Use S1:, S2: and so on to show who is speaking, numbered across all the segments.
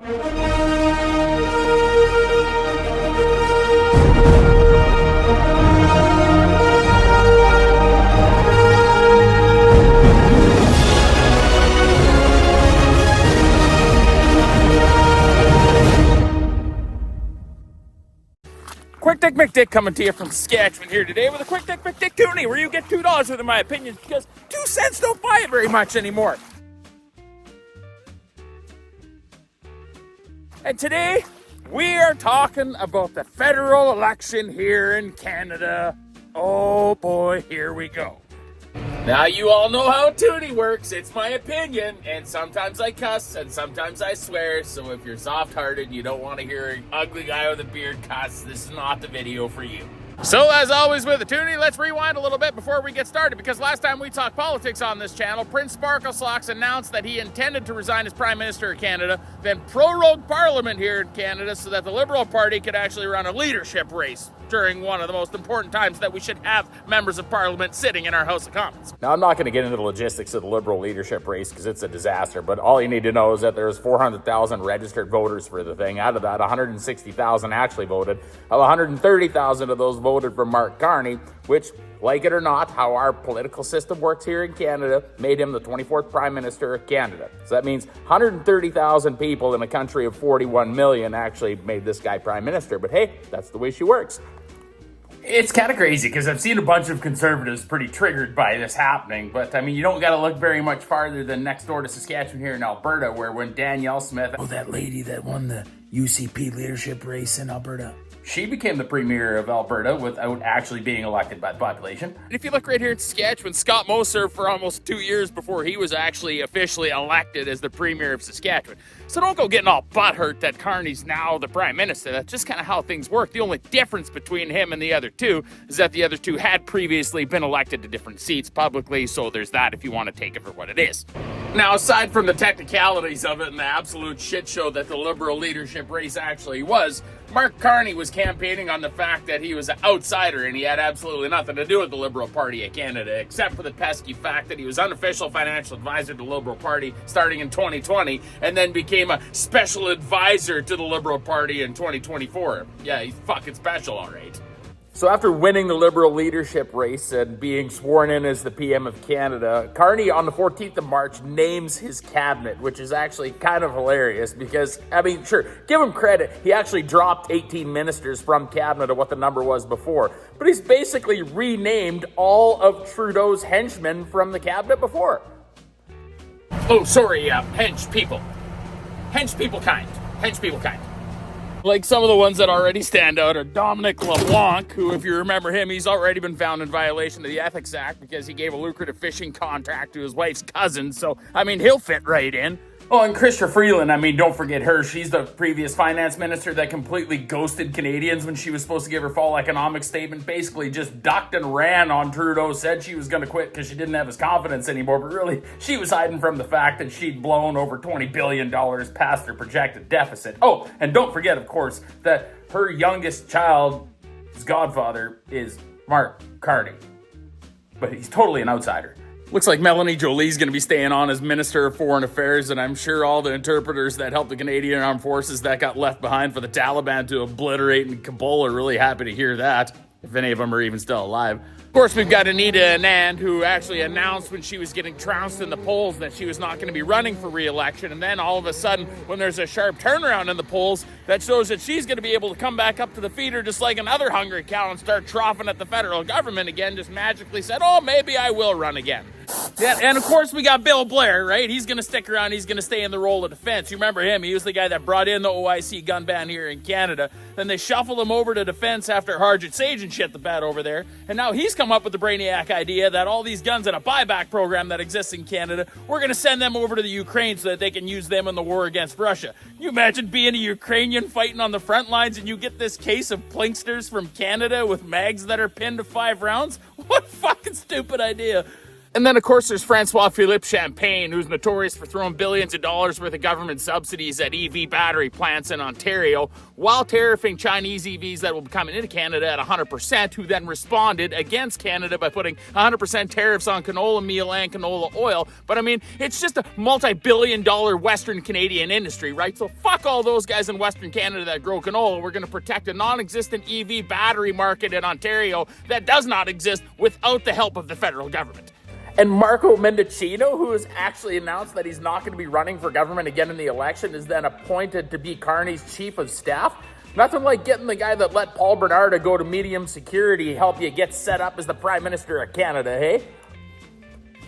S1: Quick Dick McDick coming to you from Saskatchewan here today with a Quick Dick McDick Toonie, where you get $2 worth of my opinions because 2 cents don't buy it very much anymore. And today we are talking about the federal election here in Canada. Oh boy, here we go. Now you all know how Toonie works. It's my opinion, and sometimes I cuss and sometimes I swear, so if you're soft-hearted, you don't want to hear an ugly guy with a beard cuss, this is not the video for you. So as always with the Toonie, let's rewind a little bit before we get started, because last time we talked politics on this channel, Prince Sparklesocks announced that he intended to resign as Prime Minister of Canada, then prorogue Parliament here in Canada so that the Liberal Party could actually run a leadership race during one of the most important times that we should have members of Parliament sitting in our House of Commons.
S2: Now, I'm not going to get into the logistics of the Liberal leadership race because it's a disaster, but all you need to know is that there's 400,000 registered voters for the thing. Out of that, 160,000 actually voted. 130,000 of those voted for Mark Carney, which, like it or not, how our political system works here in Canada, made him the 24th Prime Minister of Canada. So that means 130,000 people in a country of 41 million actually made this guy Prime Minister. But hey, that's the way she works.
S1: It's kind of crazy because I've seen a bunch of conservatives pretty triggered by this happening, but I mean, you don't got to look very much farther than next door to Saskatchewan here in Alberta, where when Danielle Smith,
S3: that lady that won the UCP leadership race in Alberta,
S1: she became the premier of Alberta without actually being elected by the population. And if you look right here in Saskatchewan, Scott Moe served for almost 2 years before he was actually officially elected as the premier of Saskatchewan. So don't go getting all butthurt that Carney's now the prime minister. That's just kind of how things work. The only difference between him and the other two is that the other two had previously been elected to different seats publicly, so there's that if you want to take it for what it is. Now, aside from the technicalities of it and the absolute shit show that the Liberal leadership race actually was, Mark Carney was campaigning on the fact that he was an outsider and he had absolutely nothing to do with the Liberal Party of Canada, except for the pesky fact that he was unofficial financial advisor to the Liberal Party starting in 2020 and then became a special advisor to the Liberal Party in 2024. Yeah, he's fucking special, all right.
S2: So after winning the Liberal leadership race and being sworn in as the PM of Canada, Carney on the 14th of March names his cabinet, which is actually kind of hilarious because, I mean, sure, give him credit. He actually dropped 18 ministers from cabinet of what the number was before. But he's basically renamed all of Trudeau's henchmen from the cabinet before.
S1: Oh, sorry, hench people. Hench people kind. Hench people kind. Like some of the ones that already stand out are Dominic LeBlanc, who, if you remember him, he's already been found in violation of the Ethics Act because he gave a lucrative fishing contract to his wife's cousin. So, I mean, he'll fit right in. Oh, and Chrystia Freeland, I mean, don't forget her. She's the previous finance minister that completely ghosted Canadians when she was supposed to give her fall economic statement, basically just ducked and ran on Trudeau, said she was going to quit because she didn't have his confidence anymore, but really, she was hiding from the fact that she'd blown over $20 billion past her projected deficit. Oh, and don't forget, of course, that her youngest child's godfather is Mark Carney, but he's totally an outsider. Looks like Melanie Joly's going to be staying on as Minister of Foreign Affairs, and I'm sure all the interpreters that helped the Canadian Armed Forces that got left behind for the Taliban to obliterate in Kabul are really happy to hear that, if any of them are even still alive. Of course, we've got Anita Anand, who actually announced when she was getting trounced in the polls that she was not going to be running for re-election, and then all of a sudden, when there's a sharp turnaround in the polls, that shows that she's going to be able to come back up to the feeder just like another hungry cow and start troughing at the federal government again, just magically said, oh, maybe I will run again. Yeah, and of course we got Bill Blair, right? He's going to stick around. He's going to stay in the role of defense. You remember him. He was the guy that brought in the OIC gun ban here in Canada. Then they shuffled him over to defense after Harjit Sajjan shit the bed over there. And now he's come up with the brainiac idea that all these guns in a buyback program that exists in Canada, we're going to send them over to the Ukraine so that they can use them in the war against Russia. You imagine being a Ukrainian fighting on the front lines and you get this case of plinksters from Canada with mags that are pinned to 5 rounds? What a fucking stupid idea. And then, of course, there's Francois Philippe Champagne, who's notorious for throwing billions of dollars worth of government subsidies at EV battery plants in Ontario, while tariffing Chinese EVs that will be coming into Canada at 100%, who then responded against Canada by putting 100% tariffs on canola meal and canola oil. But I mean, it's just a multi-billion-dollar Western Canadian industry, right? So fuck all those guys in Western Canada that grow canola. We're going to protect a non-existent EV battery market in Ontario that does not exist without the help of the federal government.
S2: And Marco Mendicino, who has actually announced that he's not going to be running for government again in the election, is then appointed to be Carney's chief of staff. Nothing like getting the guy that let Paul Bernardo go to medium security help you get set up as the Prime Minister of Canada, hey?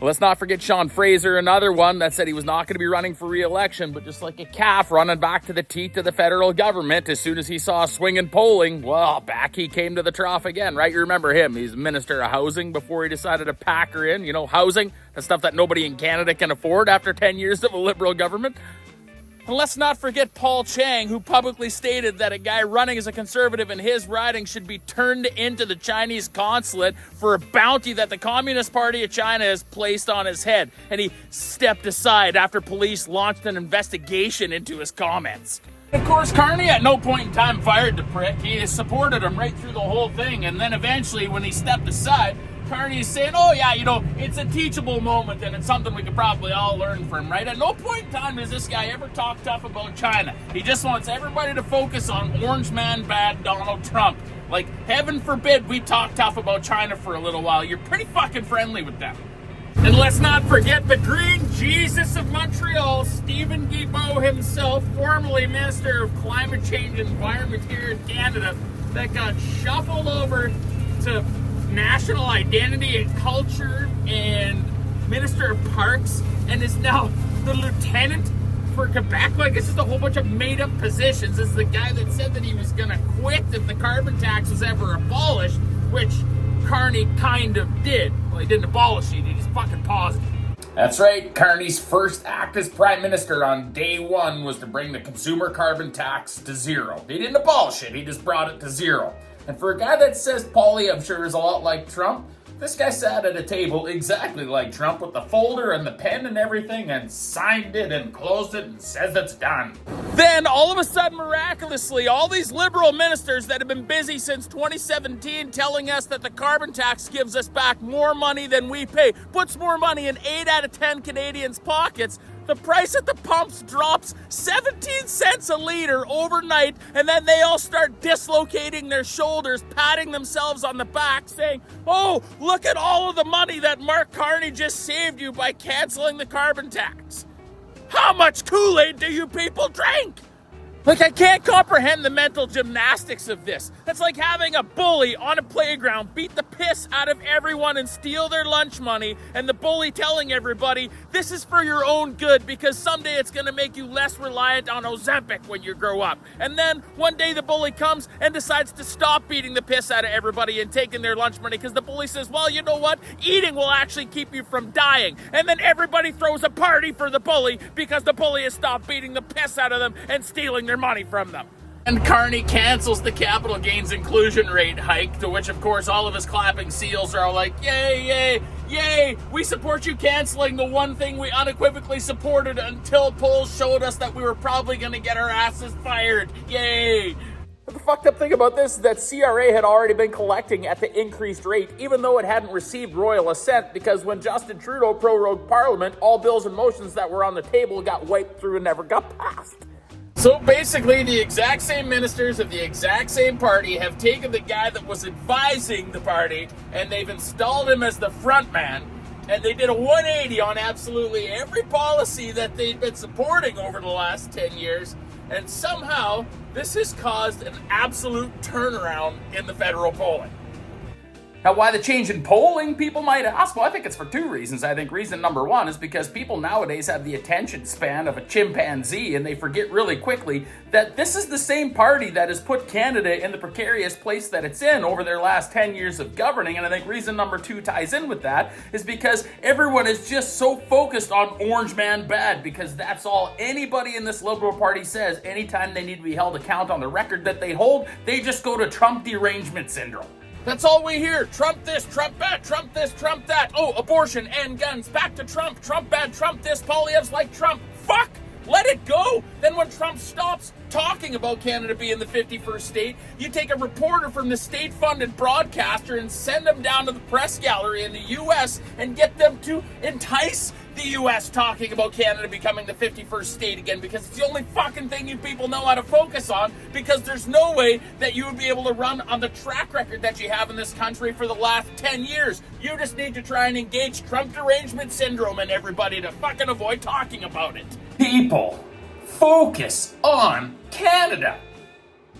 S1: Let's not forget Sean Fraser, another one that said he was not going to be running for re-election, but just like a calf running back to the teeth of the federal government, as soon as he saw swinging polling, well, back he came to the trough again, right? You remember him. He's Minister of Housing before he decided to pack her in. You know, housing, the stuff that nobody in Canada can afford after 10 years of a Liberal government. And let's not forget Paul Chang, who publicly stated that a guy running as a Conservative in his riding should be turned into the Chinese consulate for a bounty that the Communist Party of China has placed on his head. And he stepped aside after police launched an investigation into his comments. Of course, Carney at no point in time fired the prick. He supported him right through the whole thing. And then eventually, when he stepped aside, Carney is saying, oh yeah, you know, it's a teachable moment and it's something we could probably all learn from, right? At no point in time does this guy ever talk tough about China. He just wants everybody to focus on Orange Man Bad Donald Trump. Like, heaven forbid we talk tough about China for a little while. You're pretty fucking friendly with them. And let's not forget the Green Jesus of Montreal, Stephen Guilbeault himself, formerly Minister of Climate Change and Environment here in Canada, that got shuffled over to National Identity and Culture and Minister of Parks and is now the lieutenant for Quebec. Like, it's just a whole bunch of made-up positions. It's the guy that said that he was going to quit if the carbon tax was ever abolished, which Carney kind of did. Well, he didn't abolish it. He's fucking positive.
S2: That's right. Carney's first act as Prime Minister on day one was to bring the consumer carbon tax to zero. He didn't abolish it. He just brought it to zero. And for a guy that says Paulie, I'm sure, is a lot like Trump, this guy sat at a table exactly like Trump with the folder and the pen and everything and signed it and closed it and says it's done.
S1: Then, all of a sudden, miraculously, all these Liberal ministers that have been busy since 2017 telling us that the carbon tax gives us back more money than we pay, puts more money in 8 out of 10 Canadians' pockets, the price at the pumps drops 17 cents a liter overnight, and then they all start dislocating their shoulders, patting themselves on the back, saying, oh, look at all of the money that Mark Carney just saved you by canceling the carbon tax. How much Kool-Aid do you people drink? Like, I can't comprehend the mental gymnastics of this. That's like having a bully on a playground beat the piss out of everyone and steal their lunch money, and the bully telling everybody, this is for your own good because someday it's going to make you less reliant on Ozempic when you grow up. And then one day the bully comes and decides to stop beating the piss out of everybody and taking their lunch money because the bully says, well, you know what? Eating will actually keep you from dying. And then everybody throws a party for the bully because the bully has stopped beating the piss out of them and stealing their money from them.
S2: And Carney cancels the capital gains inclusion rate hike, to which, of course, all of his clapping seals are all like, yay, yay, yay, we support you canceling the one thing we unequivocally supported until polls showed us that we were probably going to get our asses fired. Yay. But the fucked up thing about this is that CRA had already been collecting at the increased rate, even though it hadn't received royal assent, because when Justin Trudeau prorogued Parliament, all bills and motions that were on the table got wiped through and never got passed.
S1: So basically, the exact same ministers of the exact same party have taken the guy that was advising the party and they've installed him as the front man, and they did a 180 on absolutely every policy that they'd been supporting over the last 10 years, and somehow this has caused an absolute turnaround in the federal polling.
S2: Now, why the change in polling, people might ask? Well, I think it's for two reasons. I think reason number one is because people nowadays have the attention span of a chimpanzee, and they forget really quickly that this is the same party that has put Canada in the precarious place that it's in over their last 10 years of governing. And I think reason number two ties in with that is because everyone is just so focused on Orange Man Bad, because that's all anybody in this Liberal Party says. Anytime they need to be held account on the record that they hold, they just go to Trump derangement syndrome.
S1: That's all we hear. Trump this, Trump that, Trump this, Trump that. Oh, abortion and guns. Back to Trump. Trump bad, Trump this. Poilievre's like Trump. Fuck! Let it go. Then when Trump stops talking about Canada being the 51st state, you take a reporter from the state-funded broadcaster and send them down to the press gallery in the U.S. and get them to entice the U.S. talking about Canada becoming the 51st state again, because it's the only fucking thing you people know how to focus on, because there's no way that you would be able to run on the track record that you have in this country for the last 10 years. You just need to try and engage Trump derangement syndrome and everybody to fucking avoid talking about it. People, focus on Canada.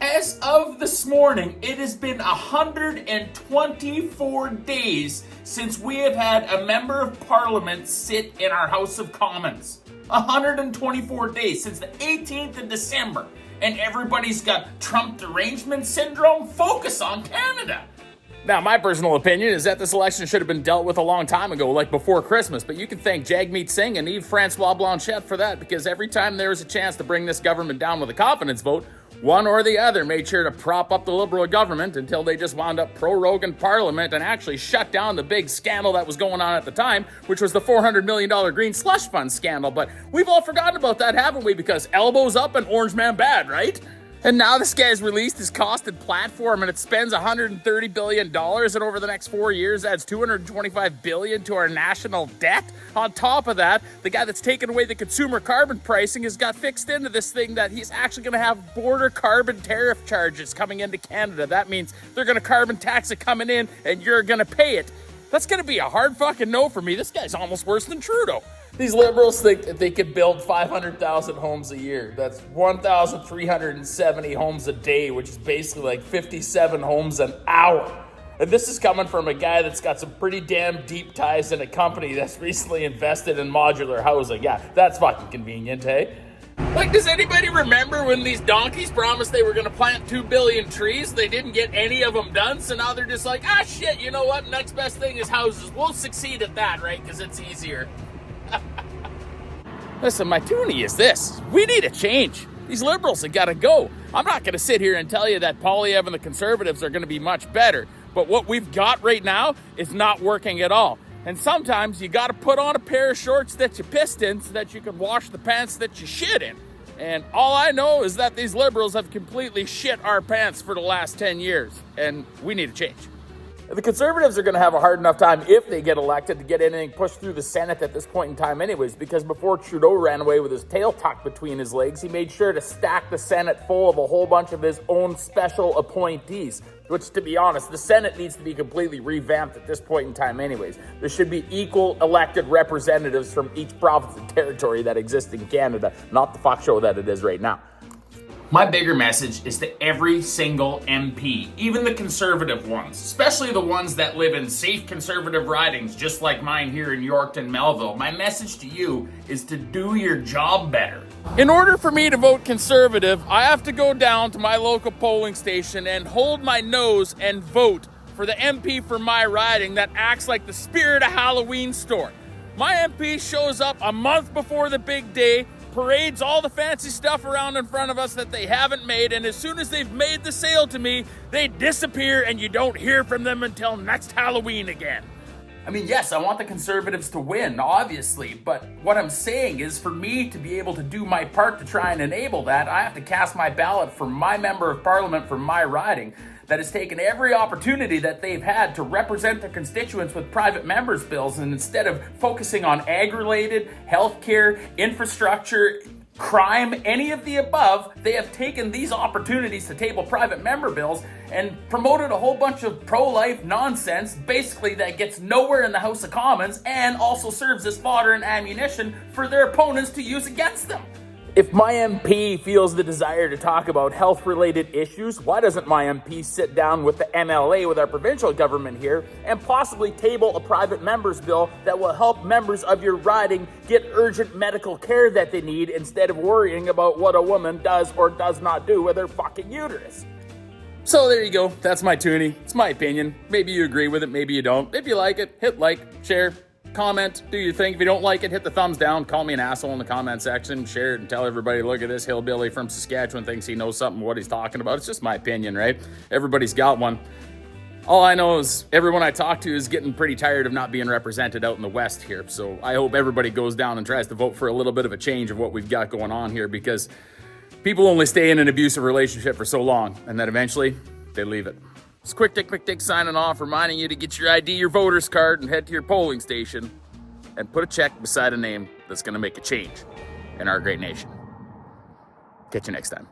S1: As of this morning, it has been 124 days since we have had a member of parliament sit in our House of Commons. 124 days since the 18th of December. And everybody's got Trump derangement syndrome. Focus on Canada.
S2: Now, my personal opinion is that this election should have been dealt with a long time ago, like before Christmas, but you can thank Jagmeet Singh and Yves-Francois Blanchet for that, because every time there was a chance to bring this government down with a confidence vote, one or the other made sure to prop up the Liberal government until they just wound up proroguing Parliament and actually shut down the big scandal that was going on at the time, which was the $400 million green slush fund scandal. But we've all forgotten about that, haven't we? Because elbows up and Orange Man bad, right? And now this guy's released his costed platform, and it spends $130 billion, and over the next 4 years adds $225 billion to our national debt. On top of that, the guy that's taken away the consumer carbon pricing has got fixed into this thing that he's actually going to have border carbon tariff charges coming into Canada. That means they're going to carbon tax it coming in, and you're going to pay it. That's going to be a hard fucking no for me. This guy's almost worse than Trudeau. These liberals think that they could build 500,000 homes a year. That's 1,370 homes a day, which is basically like 57 homes an hour. And this is coming from a guy that's got some pretty damn deep ties in a company that's recently invested in modular housing. Yeah, that's fucking convenient, hey?
S1: Like, does anybody remember when these donkeys promised they were going to plant 2 billion trees? They didn't get any of them done, so now they're just like, ah, shit, you know what? Next best thing is houses. We'll succeed at that, right? Because it's easier.
S2: Listen, my Toonie is this. We need a change. These liberals have got to go. I'm not going to sit here and tell you that Poilievre and the Conservatives are going to be much better. But what we've got right now is not working at all. And sometimes you got to put on a pair of shorts that you pissed in so that you can wash the pants that you shit in. And all I know is that these liberals have completely shit our pants for the last 10 years. And we need a change.
S4: The Conservatives are going to have a hard enough time, if they get elected, to get anything pushed through the Senate at this point in time anyways, because before Trudeau ran away with his tail tucked between his legs, he made sure to stack the Senate full of a whole bunch of his own special appointees, which, to be honest, the Senate needs to be completely revamped at this point in time anyways. There should be equal elected representatives from each province and territory that exists in Canada, not the fuck show that it is right now.
S1: My bigger message is to every single MP, even the conservative ones, especially the ones that live in safe conservative ridings just like mine here in Yorkton, Melville. My message to you is to do your job better.
S2: In order for me to vote Conservative, I have to go down to my local polling station and hold my nose and vote for the MP for my riding that acts like the spirit of Halloween store. My MP shows up a month before the big day, parades all the fancy stuff around in front of us that they haven't made, and as soon as they've made the sale to me, they disappear and you don't hear from them until next Halloween again.
S1: I mean, yes, I want the Conservatives to win, obviously, but what I'm saying is for me to be able to do my part to try and enable that, I have to cast my ballot for my member of parliament for my riding that has taken every opportunity that they've had to represent their constituents with private members' bills, and instead of focusing on ag-related, healthcare, infrastructure, crime, any of the above, they have taken these opportunities to table private member bills and promoted a whole bunch of pro-life nonsense, basically that gets nowhere in the House of Commons and also serves as fodder and ammunition for their opponents to use against them.
S4: If my MP feels the desire to talk about health-related issues, why doesn't my MP sit down with the MLA, with our provincial government here, and possibly table a private member's bill that will help members of your riding get urgent medical care that they need instead of worrying about what a woman does or does not do with her fucking uterus?
S2: So there you go. That's my Toonie. It's my opinion. Maybe you agree with it, maybe you don't. If you like it, hit like, share, comment, do your thing. If you don't like it, hit the thumbs down, call me an asshole in the comment section, share it and tell everybody, look at this hillbilly from Saskatchewan thinks he knows something what he's talking about. It's just my opinion, right? Everybody's got one.
S1: All I know is everyone I talk to is getting pretty tired of not being represented out in the West here. So I hope everybody goes down and tries to vote for a little bit of a change of what we've got going on here, because people only stay in an abusive relationship for so long, and then eventually they leave it. It's Quick Dick McDick signing off, reminding you to get your ID, your voter's card, and head to your polling station and put a check beside a name that's going to make a change in our great nation. Catch you next time.